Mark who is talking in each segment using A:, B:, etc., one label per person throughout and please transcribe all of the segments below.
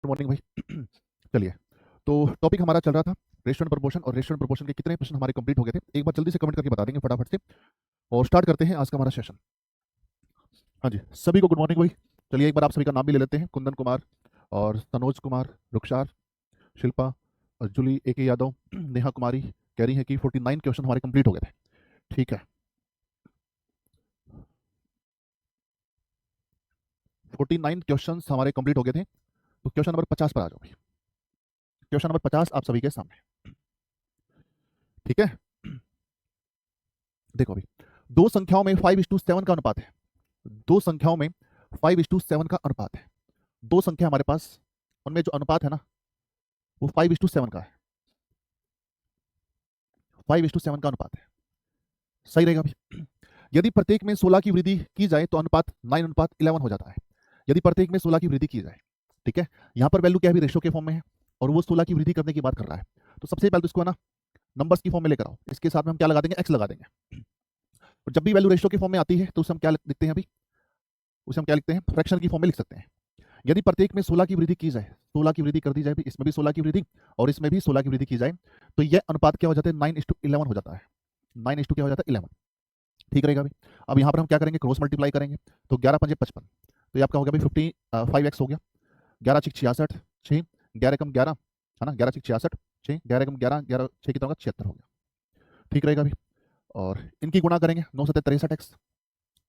A: Good morning भाई। चलिए, तो टॉपिक हमारा चल रहा था रेशियो एंड प्रोपोर्शन, और रेशियो एंड प्रोपोर्शन के कितने प्रश्न हमारे कंप्लीट हो गए थे एक बार जल्दी से कमेंट करके बता देंगे फटाफट से, और स्टार्ट करते हैं आज का हमारा सेशन। हाँ जी, सभी को गुड मॉर्निंग भाई। चलिए एक बार आप सभी का नाम भी ले लेते हैं। कुंदन कुमार और तनोज कुमार, रुखसार, शिल्पा और जूली ए के यादव, नेहा कुमारी कह रही है कि 49 क्वेश्चन हमारे कंप्लीट हो गए थे। ठीक है, 49 क्वेश्चन हमारे कंप्लीट हो गए थे। तो क्वेश्चन नंबर 50 पर आ जाओ भाई। क्वेश्चन नंबर 50 आप सभी के सामने। ठीक है, देखो अभी दो संख्याओं में 5:7 का अनुपात है। दो संख्याओं में 5:7 का अनुपात है। दो संख्या हमारे पास, उनमें जो अनुपात है ना वो 5:7 का है। 5:7 का अनुपात है, सही रहेगा अभी। यदि प्रत्येक में 16 की वृद्धि की जाए तो अनुपात 9:11 हो जाता है। यदि प्रत्येक में 16 की वृद्धि की जाए, ठीक है, यहां पर वैल्यू क्या है, रेशो के फॉर्म में है और वो 16 की वृद्धि करने की बात कर रहा है। तो सबसे पहले तो इसको है ना नंबर्स की फॉर्म में लेकर आओ। इसके साथ में हम क्या लगा देंगे, एक्स लगा देंगे। और जब भी वैल्यू रेशो के फॉर्म में आती है तो उसे हम क्या लिखते हैं अभी, उसे हम क्या लिखते हैं, फ्रैक्शन की फॉर्म में लिख सकते हैं। यदि प्रत्येक में 16 की वृद्धि की जाए, 16 की वृद्धि कर दी जाए, इसमें भी 16 की वृद्धि और इसमें भी 16 की वृद्धि की जाए, तो यह अनुपात क्या हो जाता है, 9:11 हो जाता है। 9 क्या हो जाता है, 11। ठीक रहेगा अभी। अब यहाँ पर हम क्या करेंगे, क्रॉस मल्टीप्लाई करेंगे। तो 11 पंजे 55, तो ये आपका हो गया भाई 55x हो गया। 11 6 66, 6 11 कम 11 है ना, 11 6 66, 6 11 कम 11, 11 6 कितना होगा, 76 हो गया। ठीक रहेगा अभी। और इनकी गुणा करेंगे, 9 7 63x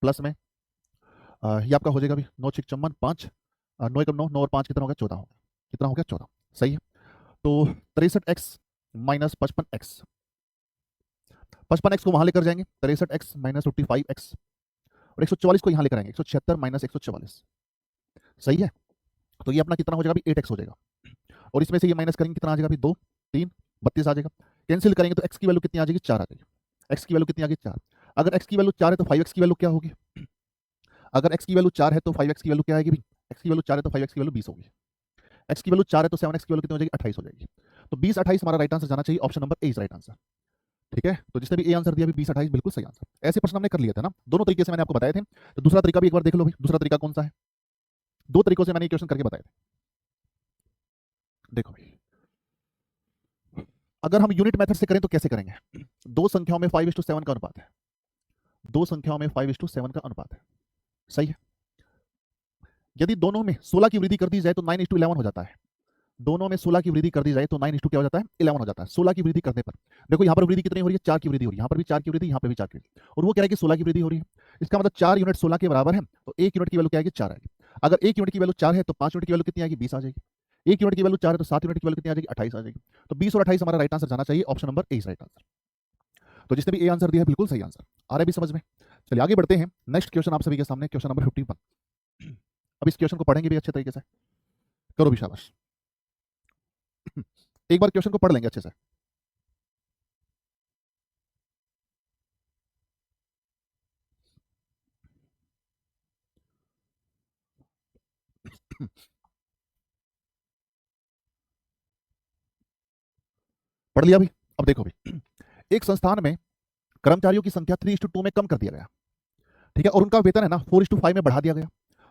A: प्लस में ये आपका हो जाएगा अभी 9 6 54 5, 9 एकम 9, 9 और 5 कितना हो गया, 14 हो गया। कितना हो गया, 14। सही है। तो 63x माइनस 55x, 55x को वहां लेकर जाएंगे, 63x माइनस 55x, और 144 को यहाँ लेकर आएंगे, 176 माइनस 144। सही है। तो ये अपना कितना हो जाएगा अभी, 8x हो जाएगा। और इसमें से ये माइनस करेंगे, कितना आ जाएगा अभी, 2 3 32 आ जाएगा। कैंसिल करेंगे तो x की वैल्यू कितनी आ जाएगी, 4 आ जाएगी। x की वैल्यू कितनी आ गई, 4। अगर x की वैल्यू 4 है तो 5x की वैल्यू क्या होगी, अगर x की वैल्यू 4 है तो 5x की वैल्यू क्या आएगी, x की वैल्यू 4 है तो 5x की वैल्यू 20 होगी। x की वैल्यू 4 है तो 7x की वैल्यू कितनी हो जाएगी, 28 हो जाएगी। तो 20 28 हमारा राइट आंसर जाना चाहिए, option number A is right answer. ठीक है, तो जिसने भी ए आंसर दिया, 20 28 बिल्कुल सही आंसर। ऐसे प्रश्न हमने कर लिए थे ना, दोनों तरीके से मैंने आपको बताए थे। तो दूसरा तरीका भी एक बार देख लो भाई, दूसरा तरीका कौन सा है। दो तरीकों से मैंने क्वेश्चन करके बताए थे। देखो भाई, अगर हम यूनिट मेथड से करें तो कैसे करेंगे। दो संख्याओं में 5:7 का अनुपात है। दो संख्याओं में 5:7 का अनुपात है, सही है। यदि दोनों में 16 की वृद्धि कर दी जाए तो 9:11 हो जाता है। दोनों में 16 की वृद्धि कर दी जाए तो 9 क्या हो जाता है, 11 हो जाता है। 16 की वृद्धि करने पर देखो यहाँ पर वृद्धि कितनी हो रही है, 4 की वृद्धि हो रही है। यहाँ पर भी 4 की वृद्धि, यहाँ पर भी 4 की वृद्धि, और वो कह रहा है कि 16 की वृद्धि हो रही है। इसका मतलब 4 यूनिट 16 के बराबर है, तो 1 यूनिट की वैल्यू क्या आएगी, 4 आएगी। अगर 1 यूनिट की वैल्यू 4 है तो 5 यूनिट की वैल्यू कितनी आएगी, 20 आ जाएगी। 1 यूनिट की वैल्यू 4 है तो 7 यूनिट की वैल्यू कितनी आ जाएगी, 28 आ जाएगी। तो 20 और 28 हमारा राइट आंसर जाना चाहिए, option number A is right answer. तो जिसने भी ए आंसर दिया है बिल्कुल सही आंसर। आ रहा है भी समझ में। चलिए आगे बढ़ते हैं। नेक्स्ट क्वेश्चन आप सभी के सामने, क्वेश्चन नंबर 51। अब इस क्वेश्चन को पढ़ेंगे भी अच्छे तरीके से, करो भी शाबाश। एक बार क्वेश्चन को पढ़ लेंगे अच्छे से। पढ़ लिया भी। अब देखो भी, एक संस्थान में कर्मचारियों की संख्या 3:2 में कम कर दिया गया, ठीक है, और उनका वेतन है ना 4:5 में बढ़ा दिया गया।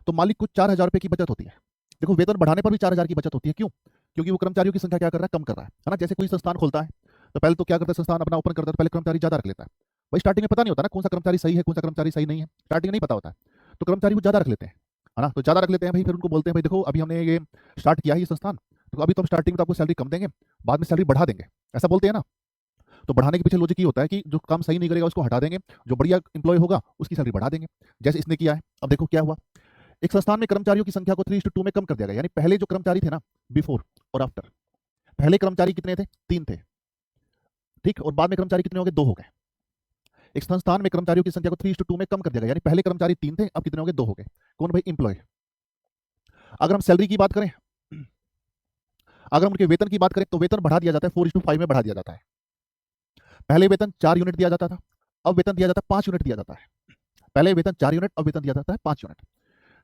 A: तो मालिक को 4,000 रुपए की बचत होती है। देखो वेतन बढ़ाने पर भी 4,000 की बचत होती है, क्यों, क्योंकि वो कर्मचारियों की संख्या क्या कर रहा है, कम कर रहा है ना। जैसे कोई संस्थान खोलता है तो पहले तो क्या करता है, संस्थान अपना ओपन करता है तो पहले कर्मचारी ज्यादा रख लेता है। भाई स्टार्टिंग में पता नहीं होता ना कौन सा कर्मचारी सही है, कौन सा कर्मचारी सही नहीं है, स्टार्टिंग नहीं पता होता है। तो कर्मचारी वो ज्यादा रख लेते हैं, है ना। तो ज्यादा रख लेते हैं भाई, फिर उनको बोलते हैं भाई देखो अभी हमने ये स्टार्ट किया है ये संस्थान, तो अभी तो हम स्टार्टिंग में तो आपको सैलरी कम देंगे, बाद में सैलरी बढ़ा देंगे, ऐसा बोलते हैं ना। तो बढ़ाने के पीछे लॉजिक ये होता है कि जो काम सही नहीं करेगा उसको हटा देंगे, जो बढ़िया इंप्लॉय होगा उसकी सैलरी बढ़ा देंगे, जैसे इसने किया है। अब देखो क्या हुआ, एक संस्थान में कर्मचारियों की संख्या को 3:2 में कम कर दिया गया। यानी पहले जो कर्मचारी थे ना, बिफोर और आफ्टर, पहले कर्मचारी कितने थे, 3 थे, ठीक, और बाद में कर्मचारी कितने हो गए, 2 हो गए। एक संस्थान में कर्मचारियों की संख्या को 3:2 में कम कर दिया गया, यानी पहले कर्मचारी 3 थे, अब कितने हो गए, 2 हो गए। कौन भाई, इंप्लॉय। अगर हम सैलरी की बात करें, अगर हम उनके वेतन की बात करें तो वेतन बढ़ा दिया जाता है, 4:5 में बढ़ा दिया जाता है। पहले वेतन 4 यूनिट दिया जाता था, अब वेतन दिया जाता है 5 यूनिट दिया जाता है। पहले वेतन 4 यूनिट, अब वेतन दिया जाता है 5 यूनिट,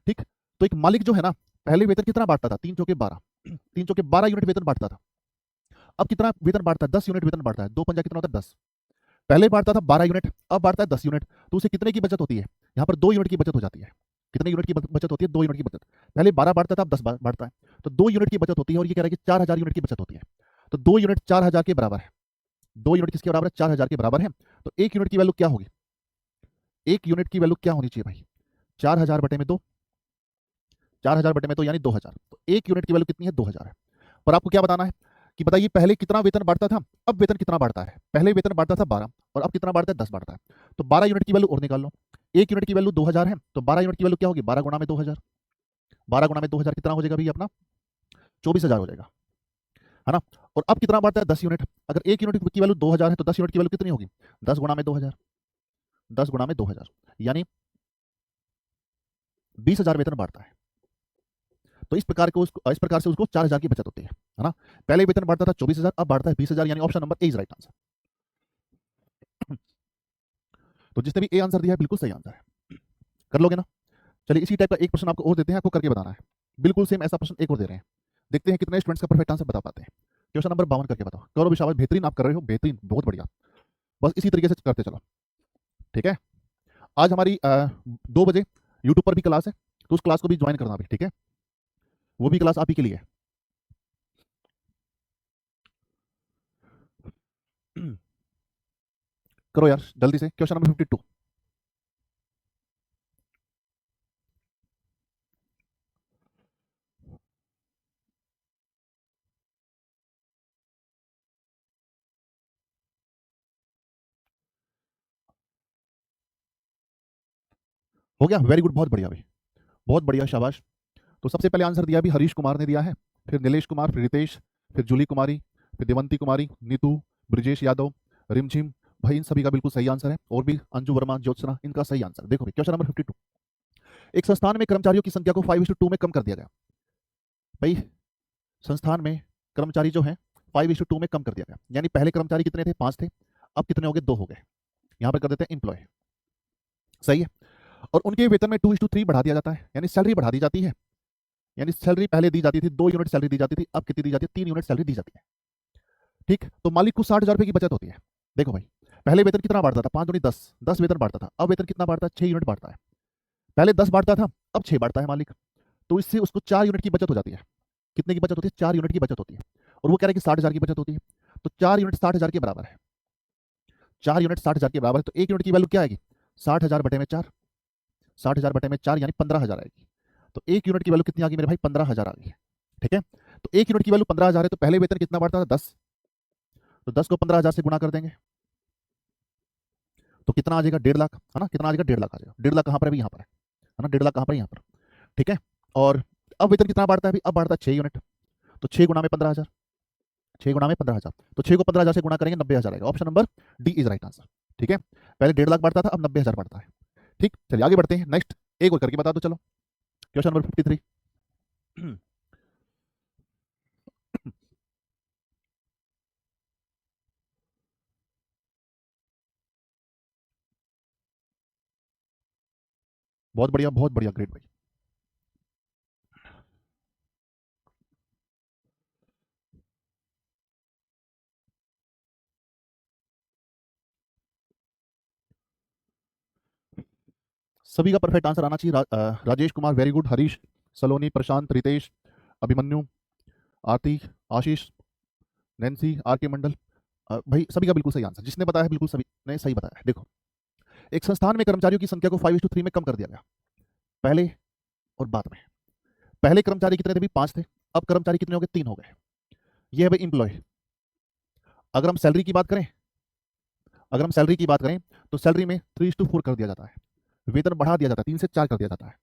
A: ठीक। तो एक मालिक जो है ना, पहले वेतन कितना बांटता था, 3 चौके 12, 3 चौके 12 यूनिट वेतन बांटता था। अब कितना वेतन बांटता है, 10 यूनिट वेतन बांटता है। 2 पंजा कितना होता है, 10। पहले बांटता था 12 यूनिट, अब बांटता है 10 यूनिट, तो उसे कितने की बचत होती है, यहाँ पर 2 यूनिट की बचत हो जाती है। कितने यूनिट की बचत होती है? 2 यूनिट की बचत। पहले 12 बांटता था, अब 10 बांटता है, तो 2 यूनिट की बचत होती है, और ये कह रहा है कि 4000 यूनिट की बचत होती है। तो 2 यूनिट 4000 के बराबर है। 2 यूनिट किसके बराबर है? 4000 के बराबर है। तो 1 यूनिट की वैल्यू क्या होगी? 1 यूनिट की वैल्यू क्या होनी चाहिए भाई? 4000 बटे में 2, 4000 बटे में 2 यानी 2000। तो 1 यूनिट की वैल्यू कितनी है? 2000 है। पर आपको क्या बताना है कि बताइए पहले कितना वेतन बढ़ता था, अब वेतन कितना बढ़ता है? पहले वेतन बढ़ता था 12 और अब कितना बढ़ता है? 10 बढ़ता है। तो 12 यूनिट की वैल्यू और निकाल लो। 1 यूनिट की वैल्यू 2000 है, तो 12 यूनिट की वैल्यू क्या होगी? 12 गुणा में 2000। 12 गुणा में 2000 कितना हो जाएगा भाई अपना? 24000 हो जाएगा, है ना। और अब कितना बढ़ता है? 10 यूनिट। अगर 1 यूनिट की वैल्यू 2000 है तो 10 यूनिट की वैल्यू कितनी होगी? 10 गुणा में 2000। 10 गुणा में 2000 यानी 20000 वेतन बढ़ता है। तो इस प्रकार से उसको 4000 की बचत होती है ना। पहले वेतन बढ़ता था 24000, अब बढ़ता है 20000, यानी option number A is right answer. तो जिसने भी ए आंसर दिया है बिल्कुल सही आंसर है। कर लोगे ना? चलिए इसी टाइप का एक प्रश्न आपको और देते हैं, आपको करके बताना है। बिल्कुल सेम ऐसा प्रश्न एक और दे रहे हैं, देखते हैं कितने स्टूडेंट्स का परफेक्ट आंसर बता पाते हैं। क्वेश्चन नंबर 52 करके बताओ। करो विशाल, बेहतरीन आप कर रहे हो, बेहतरीन, बहुत बढ़िया। बस इसी तरीके से करते चलो, ठीक है। आज हमारी 2 बजे यूट्यूब पर भी क्लास है, तो उस क्लास को भी ज्वाइन करना भी, ठीक है। वो भी क्लास आप ही के लिए है। करो यार जल्दी से, क्वेश्चन नंबर 52। हो गया, वेरी गुड, बहुत बढ़िया भाई, बहुत बढ़िया, शाबाश। तो सबसे पहले आंसर दिया भी हरीश कुमार ने दिया है, फिर नीलेश कुमार, फिर रितेश, फिर जूली कुमारी, फिर देवंती कुमारी, नीतू, ब्रिजेश यादव, रिमझिम। भाई इन सभी का बिल्कुल सही आंसर है, और भी अंजू वर्मा, ज्योत्सना, इनका सही आंसर। देखो भाई क्वेश्चन नंबर 52। एक संस्थान में कर्मचारियों की संख्या को 5:2 में कम कर दिया गया। भाई संस्थान में कर्मचारी जो है 5:2 में कम कर दिया गया, यानी पहले कर्मचारी कितने थे? 5 थे, अब कितने हो गए? 2 हो गए। यहां पर कर देते हैं एम्प्लॉय, सही है। और उनके वेतन में 2:3 बढ़ा दिया जाता है, यानी सैलरी बढ़ा दी जाती है। यानी सैलरी पहले दी जाती थी 2 यूनिट सैलरी दी जाती थी, अब कितनी दी जाती है? 3 यूनिट सैलरी दी जाती है, ठीक। तो मालिक को 60,000 रुपए की बचत होती है। देखो भाई पहले वेतन कितना बढ़ता था? 5 दूनी 10, 10 वेतन बढ़ता था, अब वेतन कितना बढ़ता है? 6 यूनिट बढ़ता है। पहले 10 बढ़ता था, अब 6 बढ़ता है मालिक, तो इससे उसको 4 यूनिट की बचत हो जाती है। कितने की बचत होती है? 4 यूनिट की बचत होती है। और वो कह रहा है कि 60,000 की बचत होती है, तो 4 यूनिट 60,000 के बराबर है। 4 यूनिट 60,000 के बराबर है, तो 1 यूनिट की वैल्यू क्या आएगी? 60,000 बटे में 4, 60,000 बटे में 4 यानी 15,000 आएगी। तो 1 यूनिट की वैल्यू कितनी आ गई मेरे भाई? 15,000 आ गई, ठीक है। तो 1 यूनिट की वैल्यू 15,000 है, तो पहले वेतन कितना बढ़ता था? 10, तो 10 को 15,000 से गुणा कर देंगे तो कितना आ जाएगा? 1.5 लाख, है ना। कितना आ जाएगा? 1.5 लाख आ जाएगा। 1.5 लाख कहाँ पर है? यहाँ पर है ना। 1.5 लाख कहाँ पर? यहाँ पर, ठीक है। और अब वेतन कितना बढ़ता है अभी? अब बढ़ता है 6 यूनिट, तो 6 गुणा में 15,000, 6 गुणा में 15,000, तो 6 को 15,000 से गुणा करेंगे 90,000 आएगा। Option number D is right answer, ठीक है। पहले 1.5 लाख बढ़ता था, अब 90,000 बढ़ता है, ठीक। चलिए आगे बढ़ते हैं, नेक्स्ट एक और करके बता दो चलो। Question number 53। बहुत बढ़िया, बहुत बढ़िया, ग्रेट भाई। सभी का परफेक्ट आंसर आना चाहिए। Rajesh Kumar very good, Harish, Saloni, Prashant, Ritesh, Abhimanyu, Aarti, Ashish, Nancy, R K Mandal. भाई सभी का बिल्कुल सही आंसर, जिसने बताया है बिल्कुल सभी ने सही बताया है। देखो एक संस्थान में कर्मचारियों की संख्या को 5:3 में कम कर दिया गया, पहले और बाद में। पहले कर्मचारी कितने थे? भी 5 थे, अब कर्मचारी कितने हो गए? 3 हो गए। ये है भाई इंप्लॉय। अगर हम सैलरी की बात करें, अगर हम सैलरी की बात करें तो सैलरी में 3:4 कर दिया जाता है, वेतन बढ़ा दिया जाता है, 3 से 4 कर दिया जाता है।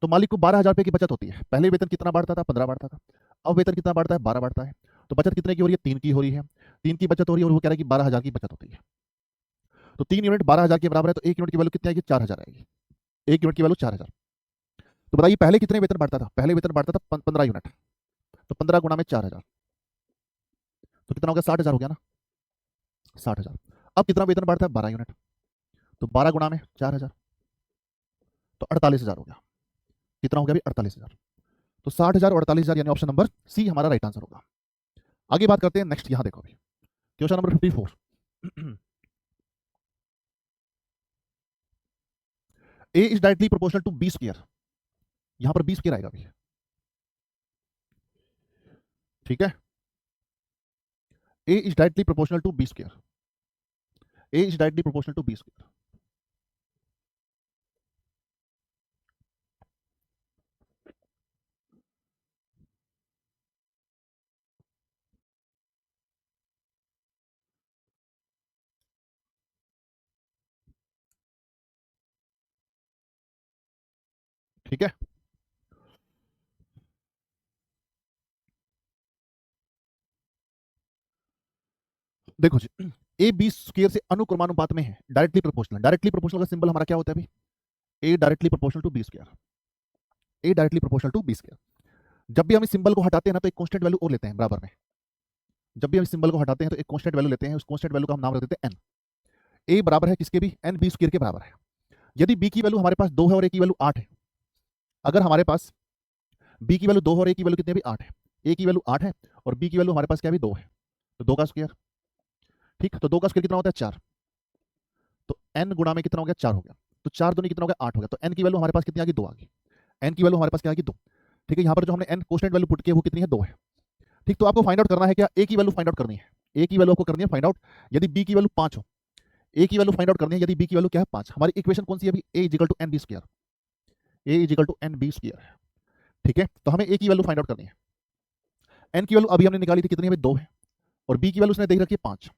A: तो मालिक को 12,000 रुपए की बचत होती है। पहले वेतन कितना बढ़ता था? 15 बढ़ता था, अब वेतन कितना बढ़ता है? 12 बढ़ता है। तो बचत कितने की हो रही है? 3 की हो रही है, 3 की बचत हो रही है, और वो कह रहा है कि 12,000 की बचत होती है। तो 3 यूनिट 12,000 के बराबर है, तो 1 यूनिट की वैल्यू कितनी आएगी? 4,000 आएगी। 1 यूनिट की वैल्यू 4,000। तो बताइए पहले कितने वेतन बढ़ता था? पहले वेतन बढ़ता था 15 यूनिट, तो 15 गुणा में 4,000, तो कितना हो गया? 60,000 हो गया ना, 60,000। अब कितना वेतन बढ़ता है? 12 यूनिट, तो 12 गुणा में 4,000, तो 48,000 हो गया। कितना हो गया अभी? 48,000। तो 60,000 और 48,000 यानी ऑप्शन नंबर सी हमारा राइट आंसर होगा। आगे बात करते हैं नेक्स्ट, यहां देखो अभी question number 54। A is directly proportional to B square, यहां पर बी स्क्वायर आएगा अभी, ठीक है। A is directly proportional to B square, A is directly proportional to B square. ठीक है, देखो जी, ए बी स्क्वायर से अनुक्रमानुपात में है, डायरेक्टली प्रोपोर्शनल। डायरेक्टली प्रोपोर्शनल का सिंबल हमारा क्या होता है अभी, A directly proportional to B square, A directly proportional to B square. जब भी हम इस सिंबल को हटाते हैं ना तो एक कांस्टेंट वैल्यू और लेते हैं बराबर में। जब भी हम इस सिंबल को हटाते हैं तो एक कांस्टेंट वैल्यू लेते हैं, उस कांस्टेंट वैल्यू का हम नाम रख देते हैं एन। ए बराबर है किसके भी, एन बी स्क्वायर के बराबर है। यदि बी की वैल्यू हमारे पास 2 है और ए की वैल्यू 8 है, अगर हमारे पास बी की वैल्यू 2 है और ए की वैल्यू कितनी है भी 8 है, ए की वैल्यू 8 है और बी की वैल्यू हमारे पास क्या भी 2 है, तो 2 का स्क्वायर, ठीक। तो 2 का स्क्वायर कितना होता है 4, तो एन गुणा में कितना हो गया 4 हो गया, तो 4 दूनी कितना हो गया 8 हो गया, तो एन की वैल्यू हमारे पास कितनी आ गई 2 आ गई। एन की वैल्यू हमारे पास क्या आ गई 2, ठीक है। यहाँ पर जो हमने एन कांस्टेंट वैल्यू पुट की है वो कितनी है 2 है, ठीक। तो आपको फाइंड आउट करना है क्या, ए की वैल्यू फाइंड आउट करनी है, ए की वैल्यू आपको करनी है फाइंड आउट। यदि बी की वैल्यू 5 हो, ए की वैल्यू फाइंड आउट करनी है, यदि बी की वैल्यू क्या है 5। हमारी इक्वेशन कौन सी है अभी, A is equal to N B square, A is equal to N B square, ठीक है। तो हमें ए की वैल्यू फाइंड आउट करनी है। एन की वैल्यू अभी हमने निकाली थी कितनी है 2 है, और बी की वैल्यू उसने देख रखी है 5।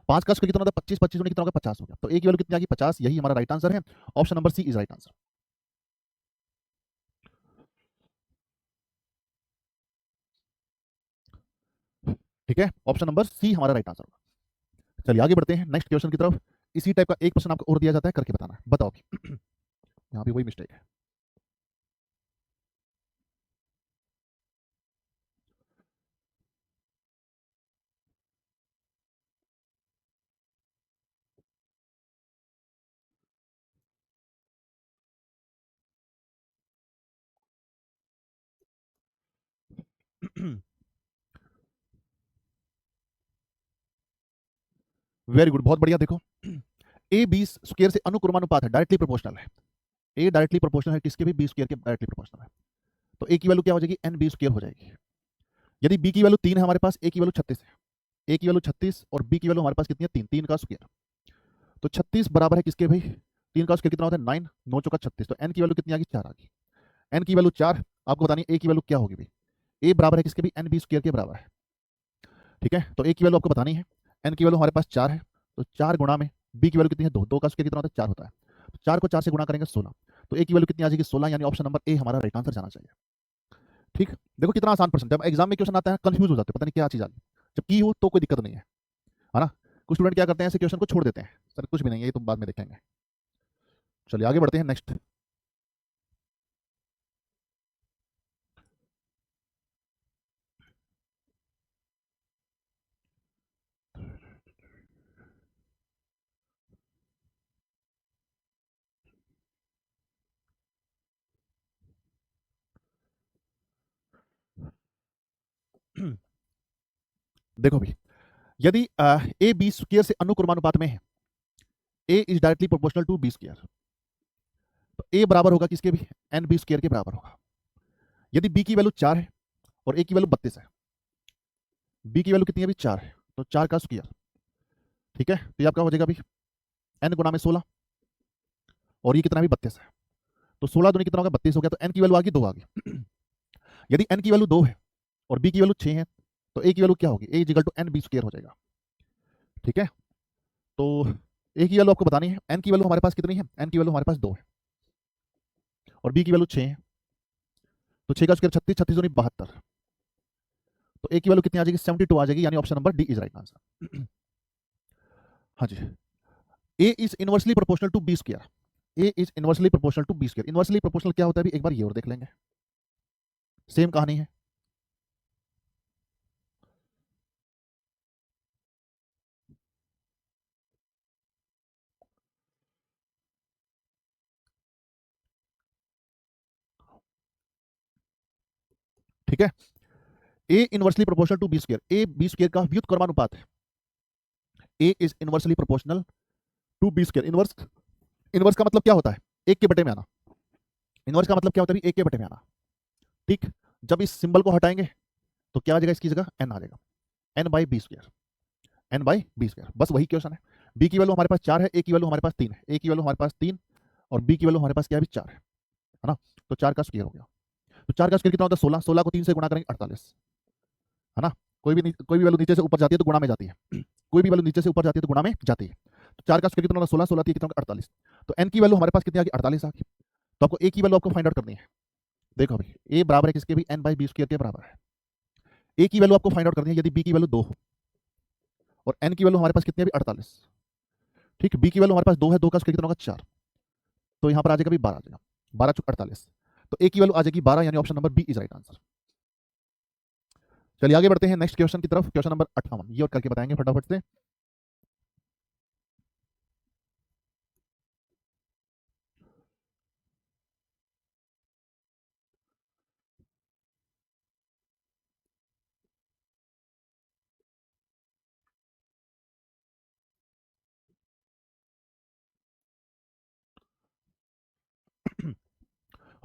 A: 5 का स्क्वायर कितना होता है 25, 25 में कितना होगा 50 हो गया, तो ए की वैल्यू कितनी आ गई 50। यही हमारा राइट आंसर है, option number C is right answer, ठीक है। ऑप्शन नंबर सी हमारा राइट आंसर होगा। चलिए आगे बढ़ते हैं नेक्स्ट क्वेश्चन की तरफ। इसी टाइप का एक क्वेश्चन आपको और दिया जाता है, करके बताना है, बताओ अभी। यहाँ भी वही मिस्टेक है। वेरी गुड, बहुत बढ़िया। देखो, ए बी स्क्वायर से अनुक्रमानुपात है, डायरेक्टली प्रोपोर्शनल है। ए डायरेक्टली प्रोपोर्शनल है किसके भी, बी स्क्वायर के डायरेक्टली प्रोपोर्शनल है। तो ए की वैल्यू क्या हो जाएगी, एन बी स्क्वायर हो जाएगी। यदि बी की वैल्यू 3 है हमारे पास, ए की वैल्यू 36 है, ए की वैल्यू 36 और बी की वैल्यू हमारे पास कितनी है 3, 3 का स्क्वायर। तो 36 बराबर है किसके भाई, 3 का स्क्वायर कितना होता है 9, 9 चौका 36, तो एन की वैल्यू कितनी आ गई 4 आ गई। एन की वैल्यू 4, आपको बतानी है ए की वैल्यू क्या होगी भाई। ए बराबर है किसके भी, एन बी स्क्वायर के बराबर है, ठीक है। तो ए की वैल्यू आपको बतानी है, एन की वैल्यू हमारे पास 4 है, तो 4 गुणा में बी की वैल्यू कितनी है 2, 2 का स्क्वायर कितना होता है 4 होता है, तो 4 को 4 से गुणा करेंगे 16, तो ए की वैल्यू कितनी आ जाएगी 16, यानी ऑप्शन नंबर ए हमारा राइट आंसर जाना चाहिए, ठीक। देखो कितना आसान प्रश्न, जब एग्जाम में क्वेश्चन आता है कंफ्यूज हो जाते हैं, पता नहीं क्या चीज आ गई। जब की हो तो कोई दिक्कत नहीं है ना। कुछ स्टूडेंट क्या करते हैं, ऐसे क्वेश्चन को छोड़ देते हैं, सर कुछ भी नहीं है ये तो बाद में देखेंगे। चलिए आगे बढ़ते हैं नेक्स्ट। देखो भाई, यदि ए बी स्क्वायर से अनुक्रमानुपात में है, A is directly proportional to B square, तो ए बराबर होगा किसके भी, एन बी स्क्वायर के बराबर होगा। यदि बी की वैल्यू 4 है और ए की वैल्यू 32 है, बी की वैल्यू कितनी है अभी 4 है, तो 4 का स्क्वायर, ठीक है। तो ये आपका हो जाएगा अभी एन गुणा में 16, और ये कितना भी 32 है, तो 16 दूनी कितना होगा 32 हो गया, तो एन की वैल्यू आ गई 2 आ गई। यदि एन की वैल्यू 2 है और बी की वैल्यू 6 है, तो ए की वैल्यू क्या होगी, A is equal to N B square हो जाएगा, ठीक है। तो ए की वैल्यू आपको बतानी है, एन की वैल्यू हमारे पास कितनी है, एन की वैल्यू हमारे पास 2 है और बी की वैल्यू 6 है, तो 6 का स्क्वायर 36, 36 दूनी 72, तो ए की वैल्यू कितनी आ जाएगी 72 आ जाएगी, यानी option number D is right answer. हाँ जी, A is inversely proportional to B square, A is inversely proportional to B square. Inversely proportional क्या होता है अभी एक बार ये और देख लेंगे, सेम कहानी है। ठीक है, A inversely proportional to B square, A B square का व्युत्क्रमानुपात है। A is inversely proportional to B square. Inverse, inverse का मतलब क्या होता है, एक के बटे में आना, इनवर्स का मतलब क्या होता है? ए के बटे में आना। ठीक, जब इस सिंबल को हटाएंगे तो क्या आ जाएगा? इसकी जगह एन आ जाएगा, n by b square, n by b square. बस वही क्वेश्चन है। बी की वैल्यू हमारे पास 4 है, ए की वैल्यू हमारे पास 3 है, ए की वैल्यू हमारे पास 3 और बी की वैल्यू हमारे पास क्या है? 4 है ना? तो 4 का स्क्वायर हो गया। तो 4 का स्क्वायर कितना होता है? 16। 16 को 3 से गुणा करेंगे 48, है ना? कोई भी वैल्यू नीचे से ऊपर जाती है तो गुणा में जाती है, कोई भी वैल्यू नीचे से ऊपर जाती है तो गुणा में जाती है। तो 4 का स्क्वायर कितना होगा? 16, 16 कितना होगा? 48। तो एन की वैल्यू हमारे पास कितनी आ गई? 48 आ गई। तो आपको ए की वैल्यू आपको फाइंड आउट करनी है। देखो अभी ए बराबर है किसके? भी एन बाई बी स्क्वायर के बराबर है। ए की वैल्यू आपको फाइंड आउट करनी है यदि बी की वैल्यू 2 हो और एन की वैल्यू हमारे पास कितनी है? 48। ठीक, बी की वैल्यू हमारे पास 2 है, 2 का स्क्वायर कितना होगा? 4। तो यहाँ पर आ जाएगा भी 12 आ जाएगा, 12 चुक 48। तो ए की वैल्यू आ जाएगी 12, यानी option number B is right answer. चलिए आगे बढ़ते हैं नेक्स्ट क्वेश्चन की तरफ। क्वेश्चन नंबर 58 ये और करके बताएंगे फटाफट से।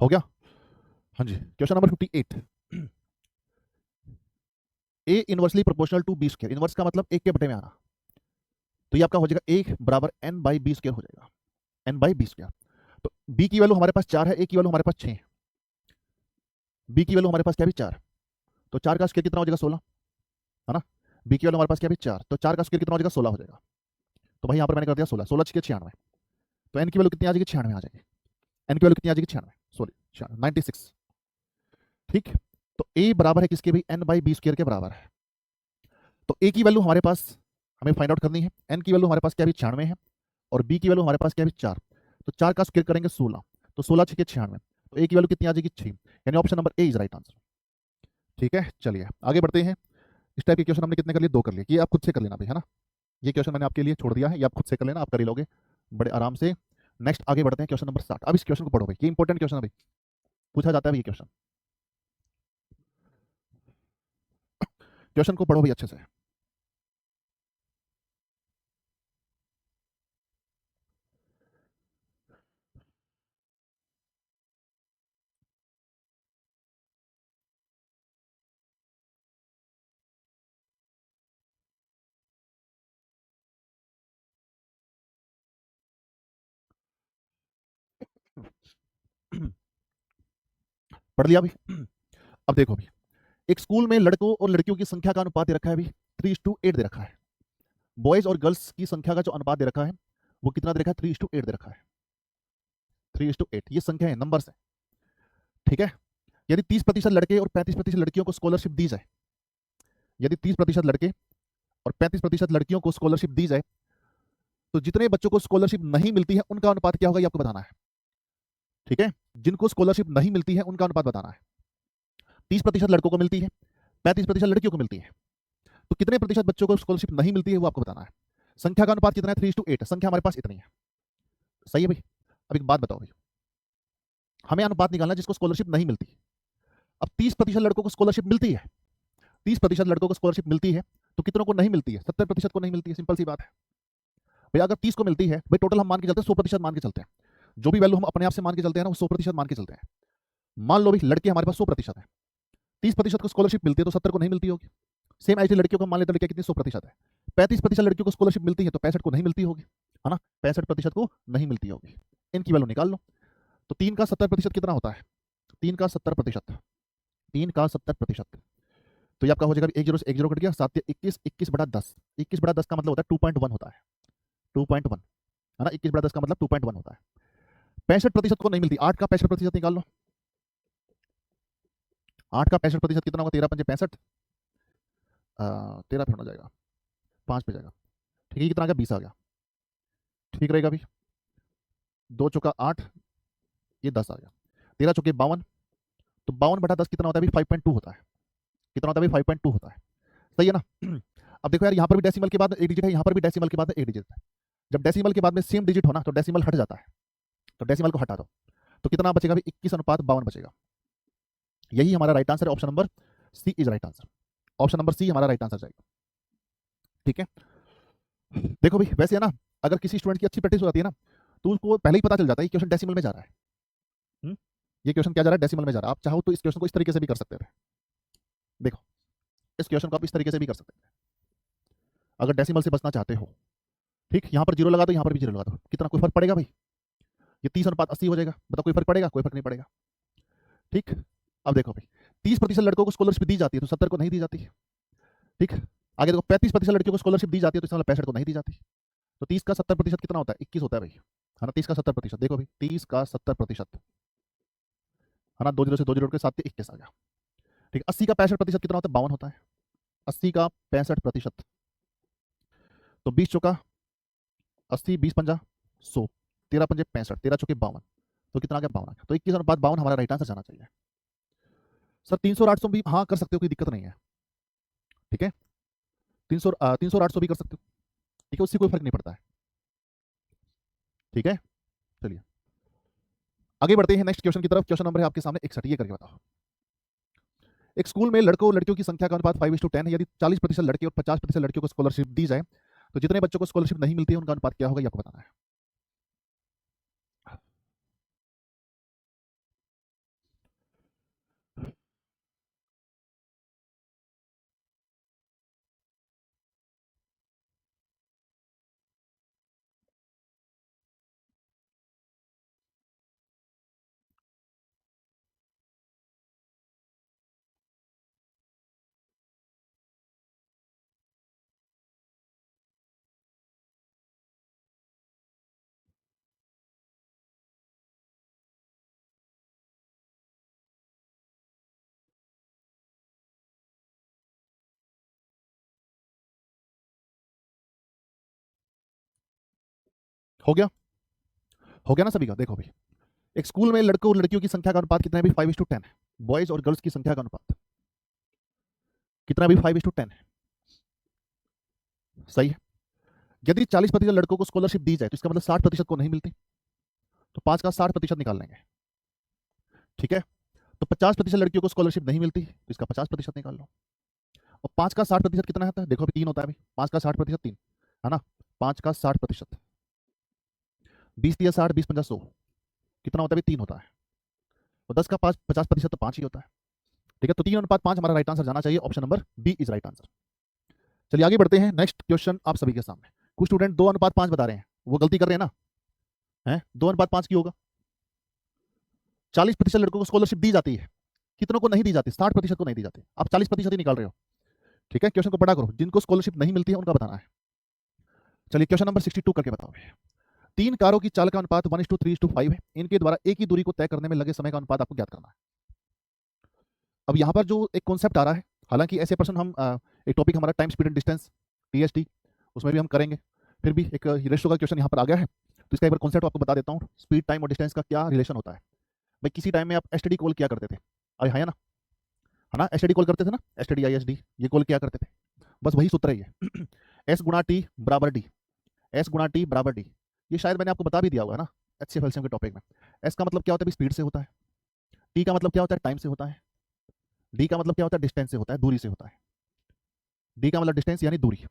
A: हो गया? हाँ जी, question number 58। A inversely proportional to B square. Inverse का मतलब एक के बटे में आना। तो ये आपका हो जाएगा ए बराबर एन बाई बी स्क्वायर हो जाएगा, एन बाई बी स्क्वायर। तो बी की वैल्यू हमारे पास 4 है, ए की वैल्यू हमारे पास 6 है, बी की वैल्यू हमारे पास क्या भी 4। तो 4 का स्क्वायर कितना हो जाएगा? 16, है ना? बी की वैल्यू हमारे पास क्या भी 4, तो 4 का स्क्वायर कितना हो जाएगा? 16 हो जाएगा। तो भाई यहाँ पर मैंने कर दिया 16, 16 6 96। तो एन की वैल्यू कितनी आ जाएगी? 96 आ जाएगी। एन की वैल्यू कितनी आ जाएगी? 96, सॉरी 96। ठीक, तो ए बराबर है किसके? भी एन बाई बी स्क्वायर के बराबर है। तो ए की वैल्यू हमारे पास हमें फाइंड आउट करनी है, एन की वैल्यू हमारे पास क्या भी 96 है और बी की वैल्यू हमारे पास क्या भी 4। तो 4 का स्क्वायर करेंगे 16, तो 16 6 96। तो ए की वैल्यू कितनी आ जाएगी? 6, यानी option number A is right answer. ठीक है, चलिए आगे बढ़ते हैं। इस टाइप के क्वेश्चन हमने कितने कर लिए? 2 कर लिए। ये आप खुद से कर लेना भाई, है ना? ये क्वेश्चन मैंने आपके लिए छोड़ दिया है, ये आप खुद से कर लेना, आप कर ही लोगे बड़े आराम से। नेक्स्ट आगे बढ़ते हैं, क्वेश्चन नंबर 60। अब इस क्वेश्चन को पढ़ो भाई, ये इंपॉर्टेंट क्वेश्चन है भाई, पूछा जाता है भाई ये क्वेश्चन। क्वेश्चन को पढ़ो भाई अच्छे से। पढ़ लिया भाई? अब देखो भाई, एक स्कूल में लड़कों और लड़कियों की संख्या का अनुपात दे रखा है भाई, 3:8 दे रखा है। बॉयज और गर्ल्स की संख्या का जो अनुपात दे रखा है वो कितना दे रखा है? 3:8 दे रखा है। 3:8 ये संख्या है, नंबर्स है। ठीक है, यदि 30% लड़के और 35% लड़कियों को स्कॉलरशिप दी जाए, यदि 30% लड़के और 35% लड़कियों को स्कॉलरशिप दी जाए, तो जितने बच्चों को स्कॉलरशिप नहीं मिलती है उनका अनुपात क्या होगा? ये आपको बताना है। ठीक है, जिनको स्कॉलरशिप नहीं मिलती है उनका अनुपात बताना है। 30% लड़कों को मिलती है, 35% लड़कियों को मिलती है, तो कितने प्रतिशत बच्चों को स्कॉलरशिप नहीं मिलती है वो आपको बताना है। संख्या का अनुपात कितना है? 3:8। संख्या हमारे पास इतनी है, सही है भाई? अब एक बात बताओ भाई, हमें अनुपात निकालना है जिसको स्कॉलरशिप नहीं मिलती। अब 30% लड़कों को स्कॉलरशिप मिलती है, 30% लड़कों को स्कॉलरशिप मिलती है, तो कितनों को नहीं मिलती है? 70% को नहीं मिलती है। सिंपल सी बात है भाई। अगर 30 को मिलती है भाई, टोटल हम मान के चलते हैं 100% मान के चलते हैं। जो भी वैल्यू हम अपने आप से मान के चलते हैं ना, वो 100% मान के चलते हैं। मान लो भाई लड़के हमारे पास 100% है, 30% को स्कॉलरशिप मिलती है तो 70 को नहीं मिलती होगी। सेम ऐसी लड़कियों को मान लेते लड़कियां कितनी? 100% है। 35% लड़कियों को स्कॉलरशिप मिलती है तो 65 को नहीं मिलती होगी, है ना? 65% को नहीं मिलती होगी। इनकी वैल्यू निकाल लो। तो 3 का 70% कितना होता है? 3 का 70%, 3 का 70%, तो ये आपका हो जाएगा 1 0 से 1 0 कट गया, 7 21, 21/10। 21/10 का मतलब होता है 2.1 होता है, 2.1, है ना? 21/10 का मतलब 2.1 होता है। 65% को नहीं मिलती। 8 का 65% निकाल लो। 8 का 65% कितना होगा? 13 पंजे 65, 13 पे होना जाएगा, 5 पे जाएगा। ठीक है, कितना आ गया? 20 आ गया। ठीक रहेगा अभी? 2 चौका 8, ये 10 आ गया। 13 चौके 52, तो 52/10 कितना होता है? 5.2 होता है। कितना होता है? 5.2 होता है। सही है ना? अब देखो यार, यहाँ पर भी डेसिमल के बाद एक डिजिट है, यहाँ पर भी डेसिमल के बाद एक डिजिट है। जब डेसिमल के बाद में सेम डिजिट हो ना, तो डेसिमल हट जाता है, तो डेसिमल को हटा दो, तो कितना बचेगा? 21/52 बचेगा। यही हमारा राइट आंसर है। Option number C is right answer. Option number C हमारा राइट आंसर जाएगा। ठीक है, देखो भाई वैसे है ना, अगर किसी स्टूडेंट की अच्छी प्रैक्टिस हो जाती है ना, तो उसको पहले ही पता चल जाता है कि क्वेश्चन डेसिमल में जा रहा है। ये क्वेश्चन क्या जा रहा है, डेसिमल में जा रहा है। आप चाहो तो इस क्वेश्चन को इस तरीके से भी कर सकते थे। देखो, इस क्वेश्चन को आप इस तरीके से भी कर सकते थे अगर डेसिमल से बचना चाहते हो। ठीक, यहां पर जीरो लगा दो, यहां पर भी जीरो लगा दो, कितना कोई फर्क पड़ेगा भाई? ये 30:80 हो जाएगा। बताओ कोई फर्क पड़ेगा? कोई फर्क नहीं पड़ेगा। ठीक, अब देखो भाई, 30% लड़कों को स्कॉलरशिप दी जाती है तो 70 को नहीं दी जाती। ठीक, आगे देखो 35% लड़कियों को स्कॉलरशिप दी जाती है तो इसमें 65 को नहीं दी जाती। तो 30 का 70% कितना होता है? 21 होता है भाई, है ना। 30 का 70%, देखो भाई 30 का 70%, है ना। 2 जीरो से 2 जीरो के साथ 21 आ गया। ठीक, 80 का 65% कितना होता है? 52 होता है। 80 का 65%, तो 20 चौका 80, 20 पंजा 100, 13 पंजे 65, 13 चौके 52, तो कितना आ गया? 52 आ गया। तो 21:52 हमारा राइट आंसर जाना चाहिए। सर 300 और 800 भी हाँ कर सकते हो, कोई दिक्कत नहीं है। ठीक है, 300 और 800 भी कर सकते हो। ठीक है, उससे कोई फर्क नहीं पड़ता है। ठीक है, चलिए आगे बढ़ते हैं नेक्स्ट क्वेश्चन की तरफ। क्वेश्चन नंबर है आपके सामने 61, ये करके बताओ। एक स्कूल में लड़कों और लड़कियों की संख्या का अनुपात 5:10 है। यदि 40% लड़के और 50% लड़कियों को स्कॉलरशिप दी जाए तो जितने बच्चों को स्कॉलरशिप नहीं मिलती है उनका अनुपात क्या होगा, ये आपको बताना है। हो गया? हो गया ना सभी का? देखो भाई, एक स्कूल में लड़कों और लड़कियों की संख्या का अनुपात कितना है? 5:10 है। बॉयज और गर्ल्स की संख्या का अनुपात कितना भी? 5:10 है। सही है। यदि 40% लड़कों को स्कॉलरशिप दी जाए तो इसका मतलब 60% को नहीं मिलती, तो 5 का 60% निकाल लेंगे। ठीक है, तो 50% लड़कियों को स्कॉलरशिप नहीं मिलती तो इसका 50% निकाल लो। और 5 का 60% कितना होता है? देखो अभी 3 होता है अभी। 5 का 60% 3, है ना। 5 का 60%, 20 दिया 60, 20 पंजा 100, कितना होता है अभी? 3 होता है। और 10 का 50% तो 5 ही होता है। ठीक है, तो 3:5 हमारा राइट आंसर जाना चाहिए। Option number B is right answer. चलिए आगे बढ़ते हैं। नेक्स्ट क्वेश्चन आप सभी के सामने। कुछ स्टूडेंट 2:5 बता रहे हैं, वो गलती कर रहे हैं ना। है 2:5 की होगा। 40% लड़कों को स्कॉलरशिप दी जाती है, कितनों को नहीं दी जाती? 60% को नहीं दी जाती। आप 40% ही निकाल रहे हो। ठीक है, क्वेश्चन को पढ़ा करो, जिनको स्कॉलरशिप नहीं मिलती है उनका बताना है। चलिए क्वेश्चन नंबर 62 करके बताओ। 3 कारों की चाल का अनुपात 1:3:5 है। इनके द्वारा एक ही दूरी को तय करने में लगे समय का अनुपात आपको ज्ञात करना है। अब यहाँ पर जो एक कॉन्सेप्ट आ रहा है, हालांकि ऐसे पर्सन हम एक टॉपिक हमारा time speed and distance TSD, उसमें भी हम करेंगे। फिर भी एक रेशो का क्वेश्चन यहाँ पर आ गया है, तो इसका एक बार कॉन्सेप्ट आपको बता देता हूँ। स्पीड, टाइम और डिस्टेंस का क्या रिलेशन होता है। भाई किसी टाइम में आप एसटीडी कॉल किया करते थे, अरे हाँ ना, है ना। एसटीडी कॉल करते थे ना, एसटीडी आईएसडी, ये कॉल किया करते थे। बस वही सूत्र है ये। एस गुणा टी बराबर डी, एस गुणा टी बराबर डी। ये शायद मैंने आपको बता भी दिया होगा ना एचसीएफ एलसीएम के टॉपिक में। एस का मतलब क्या होता है? स्पीड से होता है। टी का मतलब क्या होता है? टाइम से होता है। डी का मतलब क्या होता है? डिस्टेंस से होता है, दूरी से होता है। डी का मतलब डिस्टेंस यानी दूरी।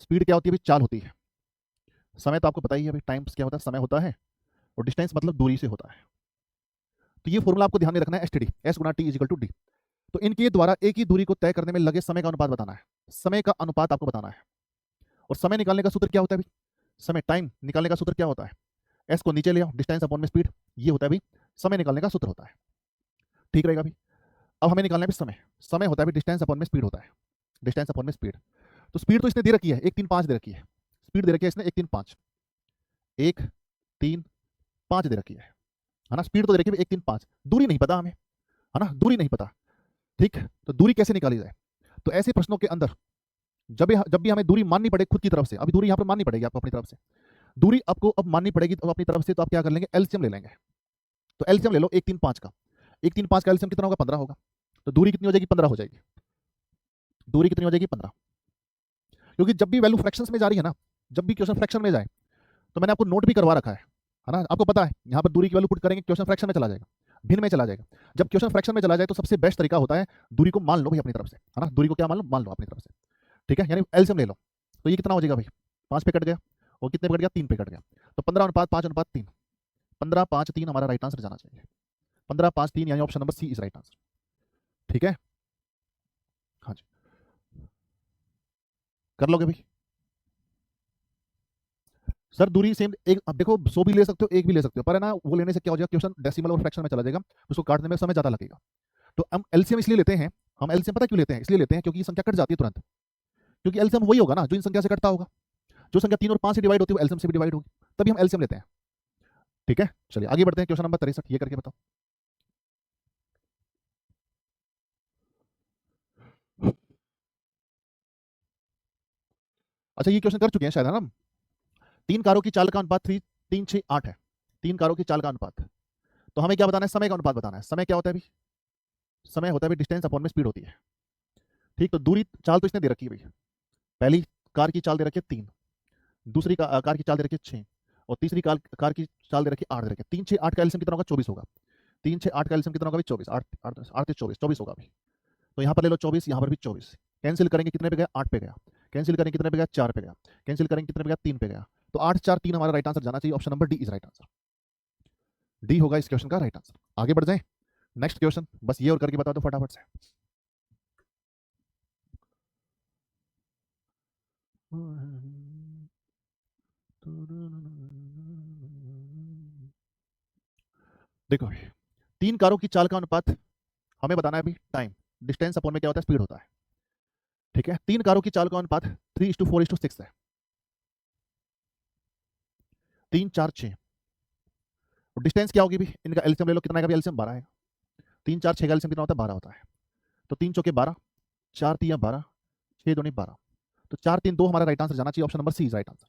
A: स्पीड क्या होती है? चाल होती है। समय तो आपको पता ही है भाई, टाइम क्या होता है? समय होता है। और डिस्टेंस मतलब दूरी से होता है। तो ये फॉर्मूला आपको ध्यान में रखना है, एसटीडी, एस गुणा T is equal to D. तो इनके द्वारा एक ही दूरी को तय करने में लगे समय का अनुपात बताना है। समय का अनुपात आपको बताना है। और समय निकालने का सूत्र क्या होता है भाई? समय, टाइम निकालने का सूत्र क्या होता है? एस को नीचे ले आओ, डिस्टेंस अपॉन में स्पीड, ये होता है भाई समय निकालने का सूत्र होता है। ठीक रहेगा भाई। अब हमें निकालना है समय। समय होता है भाई डिस्टेंस अपॉन में स्पीड होता है, डिस्टेंस अपॉन में स्पीड। तो स्पीड तो इसने दे रखी है 1:3:5 दे रखी है। स्पीड दे रखी है इसने 1:3:5, 1:3:5 दे रखी है ना। स्पीड तो दे रखी है 1:3:5, दूरी नहीं पता हमें, है ना, दूरी नहीं पता। ठीक, तो दूरी कैसे निकाली जाए? तो ऐसे प्रश्नों के अंदर जब भी हमें दूरी माननी पड़े खुद की तरफ से, अभी दूरी यहाँ पर माननी पड़ेगी आपको अपनी तरफ से, दूरी आपको अब माननी पड़ेगी तो अपनी तरफ से, तो आप क्या कर लेंगे? एलसीएम ले लेंगे। तो एलसीएम ले लो 1:3:5 का। 1:3:5 का एलसीएम कितना होगा? 15 होगा। तो दूरी कितनी हो जाएगी? 15 हो जाएगी। दूरी कितनी हो जाएगी? 15। क्योंकि जब भी वैल्यू फ्रैक्शंस में जा रही है ना, जब भी क्वेश्चन फ्रैक्शन में जाए, तो मैंने आपको नोट भी करवा रखा है ना। आपको पता है यहाँ पर दूरी की वैल्यू पुट करेंगे, क्वेश्चन फ्रैक्शन में चला जाएगा, भिन्न में चला जाएगा। जब क्वेश्चन फ्रैक्शन में चला जाए तो सबसे बेस्ट तरीका होता है दूरी को मान लो भाई अपनी तरफ से, है ना। दूरी को क्या मान लो? मान लो अपनी तरफ से। ठीक है, यानी एलसीएम ले लो। तो ये कितना हो जाएगा भाई? 5 पे कट गया, और कितने पे कट गया? 3 पे कट गया। तो 15:5, 5:3, 15:5, 3 हमारा राइट आंसर जाना चाहिए। 15 5 3 यानी option number C is right answer. ठीक है, हाँ जी, कर लोगे भाई। सर दूरी सेम एक, अब देखो 100 भी ले सकते हो, एक भी ले सकते हो, पर है ना वो लेने से क्या हो जाएगा, क्वेश्चन डेसिमल और फ्रैक्शन में चला जाएगा, उसको काटने में समय ज्यादा लगेगा। तो हम एलसीएम इसलिए लेते हैं, हम एलसीएम पता क्यों लेते हैं, इसलिए लेते हैं क्योंकि ये संख्या कट जाती है तुरंत, क्योंकि एलसीएम वही होगा ना जो इन संख्या से कटता होगा, जो संख्या 3 और 5 से डिवाइड होती है वो एलसीएम से भी डिवाइड होगी, तभी हम एलसीएम लेते हैं। ठीक है, चलिए आगे बढ़ते हैं, क्वेश्चन नंबर 63 ये करके बताओ। अच्छा ये क्वेश्चन कर चुके हैं शायद, है ना। 3 कारों की चाल का अनुपात 3 3 6 8 है, 3 कारों की चाल का अनुपात। तो हमें क्या बताना है, समय का अनुपात बताना है। समय क्या होता है भाई, समय होता है भाई डिस्टेंस अपॉन में स्पीड होती है। ठीक, तो दूरी चाल तो इसने दे रखी है भाई, पहली कार की चाल दे रखी है 3, दूसरी कार की चाल दे रखी है 6, और तीसरी कार की चाल दे रखी है 8 दे रखी है। 3 6 8 का एलसीएम कितना होगा, 24 होगा। 3 6 8 का एलसीएम कितना होगा भाई, 24, 8 8 8 24 24 होगा भाई। तो यहाँ पर ले लो 24, यहाँ पर भी 24, कैंसिल करेंगे कितने पे गया, 8 पे गया, कैंसिल करेंगे कितने पे गया, 4 पे गया, कैंसिल करेंगे कितने पे गया, 3 पे गया। तो 8 4 3 हमारा राइट आंसर जाना चाहिए, option number D is right answer. D होगा इस क्वेश्चन का राइट आंसर। आगे बढ़ जाए, नेक्स्ट क्वेश्चन, बस ये और करके बता दो फटाफट से। देखो 3 कारों की चाल का अनुपात हमें बताना है अभी, टाइम डिस्टेंस अपॉन में क्या होता है, स्पीड होता है। ठीक है, 3 कारों की चाल का अनुपात 3:4:6 है, 3 4 6। डिस्टेंस क्या होगी भी, इनका एलसीएम ले लो, कितना का भी एलसीएम 12 है। 3 4 6 का एलसीएम कितना होता है, 12 होता है। तो 3 चौके 12, 4 3 12, 6 दूनी 12, तो 4 3 2 हमारा राइट आंसर जाना चाहिए, option number C is right answer.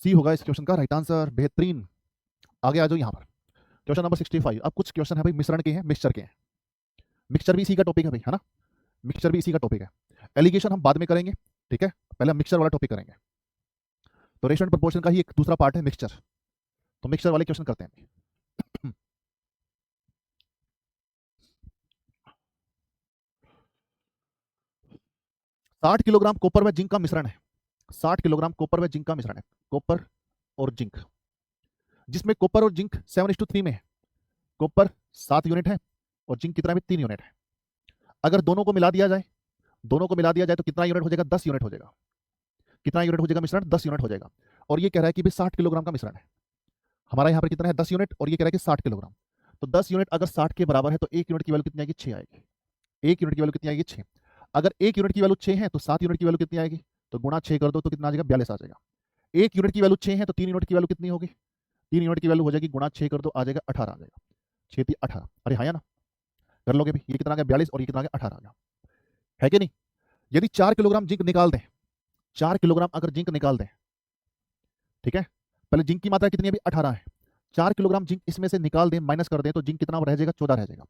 A: C होगा इस क्वेश्चन का राइट आंसर, बेहतरीन। आगे आ जाओ यहाँ पर, क्वेश्चन नंबर 65। अब कुछ क्वेश्चन है भाई मिश्रण के हैं, मिक्सचर के हैं। मिक्सचर भी इसी का टॉपिक है भाई, है ना, मिक्सचर भी इसी का टॉपिक है। एलिगेशन हम बाद में करेंगे, ठीक है, पहले हम मिक्सचर वाला टॉपिक करेंगे। तो रेशो एंड प्रोपोर्शन का ही एक दूसरा पार्ट है मिक्सचर, तो मिक्सचर वाले क्वेश्चन करते हैं। 60 किलोग्राम कॉपर व जिंक का मिश्रण है, 60 किलोग्राम कॉपर व जिंक का मिश्रण है, कॉपर और जिंक, जिसमें कॉपर और जिंक 7:3 में है। कॉपर 7 यूनिट है और जिंक कितना भी 3 यूनिट है। अगर दोनों को मिला दिया जाए, दोनों को मिला दिया जाए तो कितना यूनिट हो जाएगा, 10 यूनिट हो जाएगा। कितना यूनिट हो जाएगा मिश्रण, 10 यूनिट हो जाएगा। और ये कह रहा है कि भाई 60 किलोग्राम का मिश्रण है, हमारा यहाँ पर कितना है 10 यूनिट, और ये कह रहा है कि 60 किलोग्राम। तो 10 यूनिट अगर 60 के बराबर है तो 1 यूनिट की वैल्यू कितनी आएगी, 6 आएगी। 1 यूनिट की वैल्यू कितनी आएगी, 6। अगर 1 यूनिट की वैल्यू 6 है तो 7 यूनिट की वैल्यू कितनी आएगी, तो गुणा 6 कर दो तो कितना आ जाएगा, 42 आ जाएगा। 1 यूनिट की वैल्यू 6 है तो 3 यूनिट की वैल्यू कितनी होगी, 3 यूनिट की वैल्यू हो जाएगी, गुणा 6 कर दो आ जाएगा 18 आ जाएगा। 6 3 18, अरे हाँ या ना, कर लोगे भी, ये कितना आ गया 42 और ये कितना आ गया 18 आ गया, है कि नहीं। यदि 4 किलोग्राम जिंक निकाल दें, 4 किलोग्राम अगर जिंक निकाल दें, ठीक है, पहले जिंक की मात्रा कितनी है अभी 18 है, 4 किलोग्राम जिंक इसमें से निकाल दें, माइनस कर दें, तो जिंक कितना रह जाएगा, 14 रह जाएगा।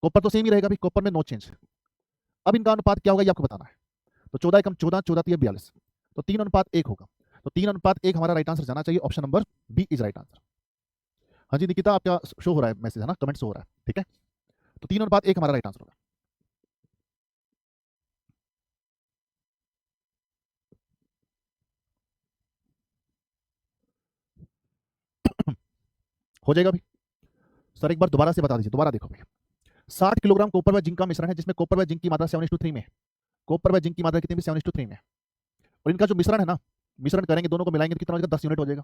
A: कॉपर तो सेम ही रहेगा, कॉपर में नो चेंज। अब इनका अनुपात क्या होगा ये आपको बताना है। तो 14 एकम 14, 14 3 42, तो 3:1 होगा। तो 3:1 हमारा राइट आंसर जाना चाहिए, option number B is right answer. हाँ जी निकिता, आपका शो हो रहा है मैसेज, है ना, कमेंट शो हो रहा है, ठीक है। तो 3:1 हमारा राइट आंसर होगा। हो जाएगा भाई, सर एक बार दोबारा से बता दीजिए, दोबारा देखो भाई। 60 किलोग्राम कॉपर व जिंक का मिश्रण है, जिसमें कॉपर व जिंक की मात्रा 7:3 में है। कॉपर व जिंक की मात्रा कितनी भी 7:3 में है। और इनका जो मिश्रण है ना, मिश्रण करेंगे दोनों को मिलाएंगे तो कितना हो जाएगा, 10 यूनिट हो जाएगा।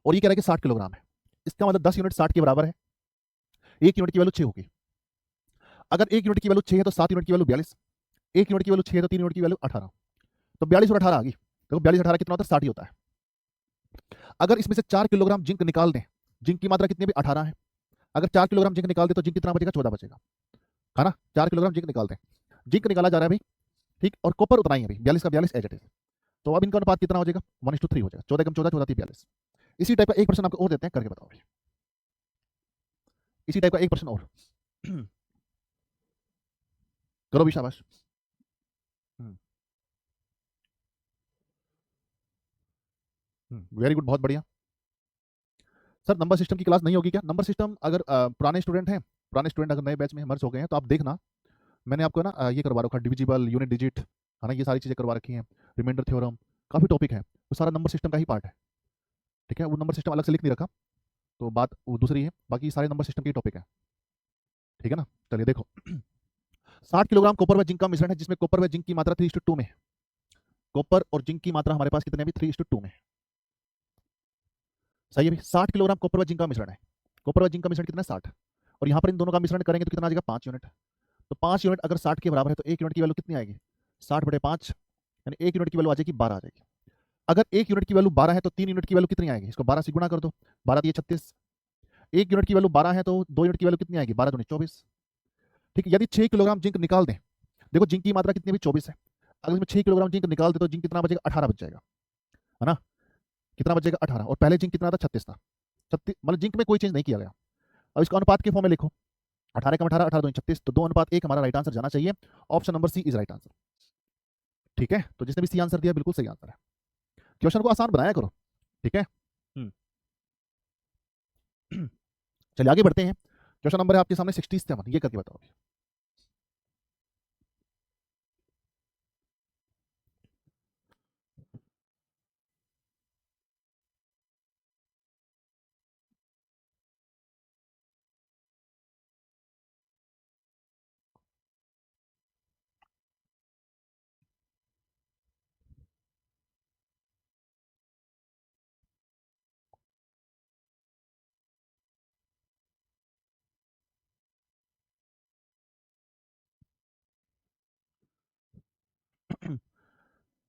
A: और ये कह रहा है कि 60 किलोग्राम है, इसका मतलब 10 यूनिट 60 के बराबर है, 1 यूनिट की वैल्यू 6 होगी। अगर 1 यूनिट की वैल्यू 6 है तो 7 यूनिट की वैल्यू 42, 1 यूनिट की वैल्यू 6 है तो 3 यूनिट की वैल्यू 18, तो 42 और 18 आ गई। देखो 42 18 कितना होता है, 60 ही होता है। अगर इसमें से 4 किलोग्राम जिंक निकाल दें, जिंक की मात्रा कितनी भी 18 है, अगर 4 किलोग्राम जिंक निकाल दें तो जिंक कितना बचेगा, 14 बचेगा, है ना। 4 किलोग्राम जिंक निकाल दें, जिंक निकाला जा रहा है भाई, ठीक, और कॉपर उतना ही है भाई, 42 का 42 एज इट इज। तो अब इनका अनुपात कितना हो जाएगा, 1:3 हो जाएगा, 14 कम 14, 14 3 42। इसी टाइप का एक प्रश्न आपको और देते हैं, करके बताओ भाई, इसी टाइप का एक प्रश्न और करो भी, शाबाश। वेरी गुड, बहुत बढ़िया। सर नंबर सिस्टम की क्लास नहीं होगी क्या, नंबर सिस्टम अगर पुराने स्टूडेंट हैं, पुराने स्टूडेंट अगर नए बैच में मर्ज हो गए हैं तो आप देखना, मैंने आपको ना ये करवा रखा, डिविजिबल, यूनिट डिजिट, है ना, ये सारी चीज़ें करवा रखी हैं, रिमाइंडर थ्योरम, काफ़ी टॉपिक है, वो सारा नंबर सिस्टम का ही पार्ट है, ठीक है, वो नंबर सिस्टम अलग से लिख नहीं रखा, तो बात वो दूसरी है, बाकी सारे नंबर सिस्टम के टॉपिक है, ठीक है ना। चलिए देखो 60 किलोग्राम कॉपर व जिंक का मिश्रण है जिसमें कॉपर व जिंक की मात्रा 3:2 में है। कॉपर और जिंक की मात्रा हमारे पास कितने भी 3:2 में है। सही है भाई, 60 किलोग्राम कॉपर व जिंक का मिश्रण है। कॉपर व जिंक का मिश्रण कितना है 60, और यहाँ पर इन दोनों का मिश्रण करेंगे तो कितना आ जाएगा 5 यूनिट। तो 5 यूनिट अगर 60 के बराबर है तो 1 यूनिट की वैल्यू कितनी आएगी 60/5, यानी 1 यूनिट की वैल्यू आ जाएगी 12 आ जाएगी। अगर 1 यूनिट की वैल्यू 12 है तो 3 यूनिट की वैल्यू कितनी आएगी, इसको 12 से गुणा कर दो, 12 दिए 36। 1 यूनिट की वैल्यू 12 है तो 2 यूनिट की वैल्यू कितनी आएगी 12 दूनी 24। ठीक है, यदि 6 किलोग्राम जिंक निकाल दें, देखो जिंक की मात्रा कितनी भी 24 है, अगर इसमें 6 किलोग्राम जिंक निकाल दे तो जिंक कितना बचेगा 18 बच जाएगा, है ना। कितना बचेगा 18, और पहले जिंक कितना था 36 था। 36 मतलब जिंक में कोई चेंज नहीं किया गया। अब इसको अनुपात के फॉर्म में लिखो, 18 का 18, 18 2 36, तो 2:1 हमारा राइट आंसर जाना चाहिए। Option number C is right answer. ठीक है, तो जिसने भी सी आंसर दिया बिल्कुल सही आंसर है। क्वेश्चन को आसान बनाया करो, ठीक है। चलिए आगे बढ़ते हैं। क्वेश्चन नंबर है आपके सामने 67, ये करके बताओ।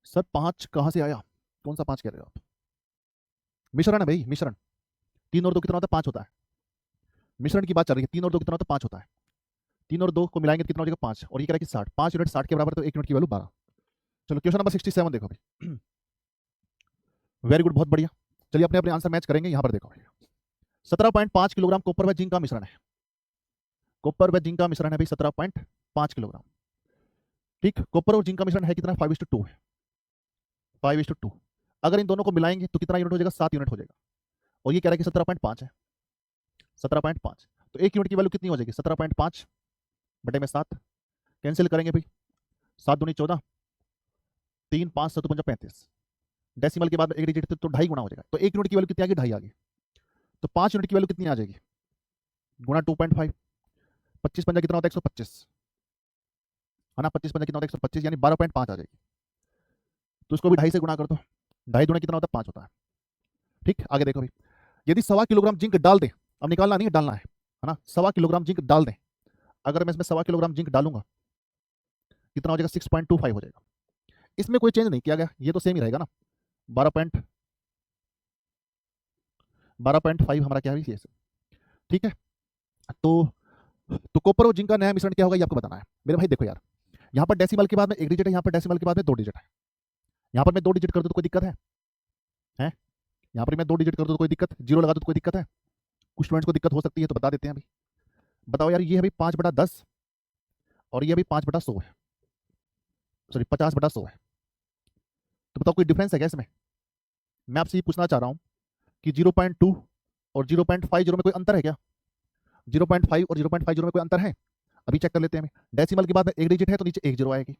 A: सर 5 कहां से आया, कौन सा 5 कह रहे हो आप। मिश्रण है भाई, मिश्रण। 3 और 2 कितना होता है 5 होता है। मिश्रण की बात चल रही है, 3 और 2 कितना होता है 5 होता है। 3 और 2 को मिलाएंगे तो कितना हो जाएगा 5, और ये कह रहा है कि 60, 5 यूनिट 60 के बराबर, तो 1 यूनिट की वैल्यू 12। चलो क्वेश्चन नंबर 67 देखो भाई। वेरी गुड, बहुत बढ़िया। चलिए अपने अपने आंसर मैच करेंगे। यहां पर देखो भाई 17.5 किलोग्राम कॉपर व जिंक का मिश्रण है। कॉपर व जिंक का मिश्रण है भाई 17.5 किलोग्राम। ठीक, कॉपर और जिंक का मिश्रण है कितना 5:2 है, 5:2। अगर इन दोनों को मिलाएंगे तो कितना यूनिट हो जाएगा 7 यूनिट हो जाएगा, और ये कह रहा है कि 17.5 है, 17.5। तो 1 यूनिट की वैल्यू कितनी हो जाएगी 17.5 बटे में 7, कैंसिल करेंगे भाई, 7 दूनी 14, 3 5 7 5 35। डेसिमल के बाद एक डिजिट तो 2.5 गुना हो जाएगा, तो 1 यूनिट की वैल्यू कितनी आ गई 2.5 आ गई। तो 5 यूनिट की वैल्यू कितनी आ जाएगी गुना 2.5, 25 पंजा कितना होता है 125, है ना। 25 पंजा कितना होता है 125, यानी 12.5 आ जाएगी। तो इसको भी 2.5 से गुणा कर दो, 2.5 दूना कितना होता है 5 होता है। ठीक, आगे देखो भाई, यदि 1.25 किलोग्राम जिंक डाल दें, अब निकालना नहीं है डालना है ना। 1.25 किलोग्राम जिंक डाल दें, अगर मैं इसमें 1.25 किलोग्राम जिंक डालूंगा कितना हो जाएगा 6.25 हो जाएगा। इसमें कोई चेंज नहीं किया गया, ये तो सेम ही रहेगा ना। 12.5 हमारा क्या है ये। ठीक है, तो कॉपर और जिंक का नया मिश्रण क्या होगा ये आपको बताना है मेरे भाई। देखो यार, यहाँ पर डेसिमल के बाद में 1 डिजिट है, यहाँ पर डेसिमल के बाद में 2 डिजिट है। यहाँ पर मैं 2 डिजिट कर दूँ तो कोई दिक्कत है। यहाँ पर मैं 2 डिजिट कर दूँ तो कोई दिक्कत, जीरो लगा दूँ तो कोई दिक्कत है। कुछ स्टूडेंट्स को दिक्कत हो सकती है, तो बता देते हैं अभी। बताओ यार, ये है भाई 5/10 और ये भी 5/100 है, सॉरी 50/100 है। तो बताओ कोई डिफरेंस है क्या इसमें। मैं आपसे ये पूछना चाह रहा हूँ कि 0.2 और 0.50 में कोई अंतर है क्या। 0.5 और 0.50 में कोई अंतर है, अभी चेक कर लेते हैं। डेसिमल के बाद में 1 डिजिट है तो नीचे 1 जीरो आएगी,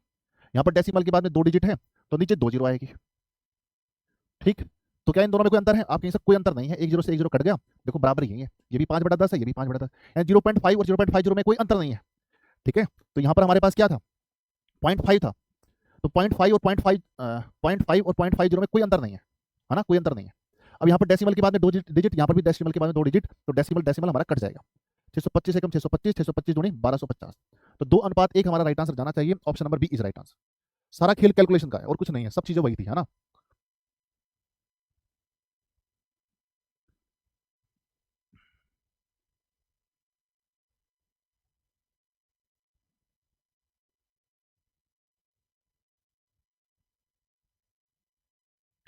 A: यहाँ पर डेसिमल के बाद में 2 डिजिट है तो नीचे 2 जीरो आएगी। ठीक, तो क्या इन दोनों में कोई अंतर है, आप कहीं से कोई अंतर नहीं है, 1 जीरो से 1 जीरो कट गया, देखो बराबर ही है। ये भी 5/10 है, ये भी 5/10, यानी 0.5 और 0.50 में कोई अंतर नहीं है। ठीक है, तो यहाँ पर हमारे पास क्या था 0.5 था, तो 0.5 और 0.5 और 0.50 में कोई अंतर नहीं है ना, कोई अंतर नहीं है। अब यहाँ पर डेसिमल के बाद में 2 डिजिट, यहाँ पर भी डेसिमल के बाद में 2 डिजिट, तो डेसिमल डेसिमल हमारा कट जाएगा। 625 एकम 625, 625 दूनी 1250, तो 2:1 हमारा राइट आंसर जाना चाहिए। Option number B is right answer. सारा खेल कैलकुलेशन का है और कुछ नहीं है, सब चीजें वही थी, है ना।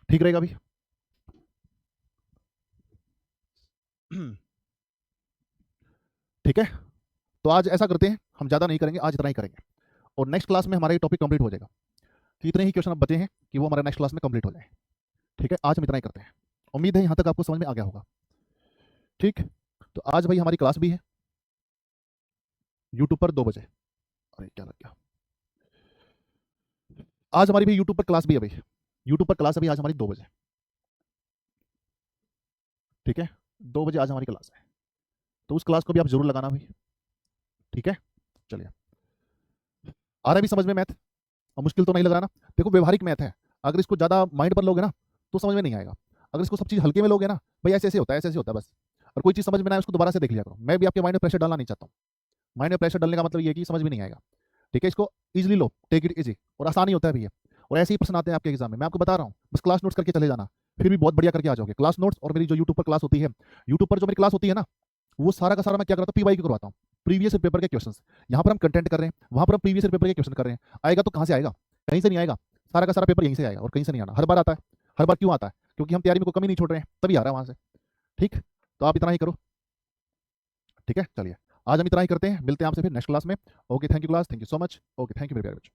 A: ठीक रहेगा अभी। ठीक है, तो आज ऐसा करते हैं, हम ज्यादा नहीं करेंगे, आज इतना ही करेंगे, और नेक्स्ट क्लास में हमारा ये टॉपिक कंप्लीट हो जाएगा। कि इतने ही क्वेश्चन अब बचे हैं कि वो हमारे नेक्स्ट क्लास में कंप्लीट हो जाए। ठीक है, आज हम इतना ही करते हैं। उम्मीद है यहाँ तक आपको समझ में आ गया होगा। ठीक, तो आज भाई हमारी क्लास भी है यूट्यूब पर 2 बजे। अरे क्या लग गया, आज हमारी भी यूट्यूब पर क्लास भी है भाई, यूट्यूब पर क्लास अभी आज हमारी 2 बजे। ठीक है, 2 बजे आज हमारी क्लास है, तो उस क्लास को भी आप जरूर लगाना भाई, ठीक है। चलिए, आ रहा है भी समझ में मैथ, और मुश्किल तो नहीं लग रहा ना। देखो व्यवहारिक मैथ है, अगर इसको ज़्यादा माइंड पर लोगे ना तो समझ में नहीं आएगा। अगर इसको सब चीज़ हल्के में लोगे ना, भाई ऐसे ऐसे होता है, ऐसे ऐसे होता है बस, और कोई चीज़ समझ में ना आए उसको दोबारा से देख लिया करो। मैं भी आपके माइंड में प्रेशर डालना नहीं चाहता हूँ। माइंड में प्रेशर डालने का मतलब ये है कि समझ में नहीं आएगा, ठीक है। इसको इजीली लो, टेक इट इजी, और आसान ही होता है भैया। और ऐसे ही प्रश्न आते हैं आपके एग्जाम में, मैं आपको बता रहा हूँ, बस क्लास नोट्स करके चले जाना, फिर भी बहुत बढ़िया करके आ जाओगे। क्लास नोट्स और मेरी जो यूट्यूब पर क्लास होती है, यूट्यूब पर जो मेरी क्लास होती है ना, वो सारा का सारा मैं क्या करता हूँ, पीवाई की करवाता हूँ, प्रीवियस पेपर के क्वेश्चन। यहाँ पर हम कंटेंट कर रहे हैं, वहाँ पर हम प्रीवियस पेपर के क्वेश्चन कर रहे हैं। आएगा तो कहाँ से आएगा, कहीं से नहीं आएगा। सारा का सारा पेपर यहीं से आएगा और कहीं से नहीं आना। हर बार आता है। हर बार क्यों आता है? क्योंकि हम तैयारी में कोई कमी नहीं छोड़ रहे हैं, तभी आ रहा है वहाँ से। ठीक, तो आप इतना ही करो, ठीक है। चलिए, आज हम इतना ही करते हैं, मिलते हैं आपसे फिर नेक्स्ट क्लास में। Okay, thank you class, thank you so much. Okay, thank you very much.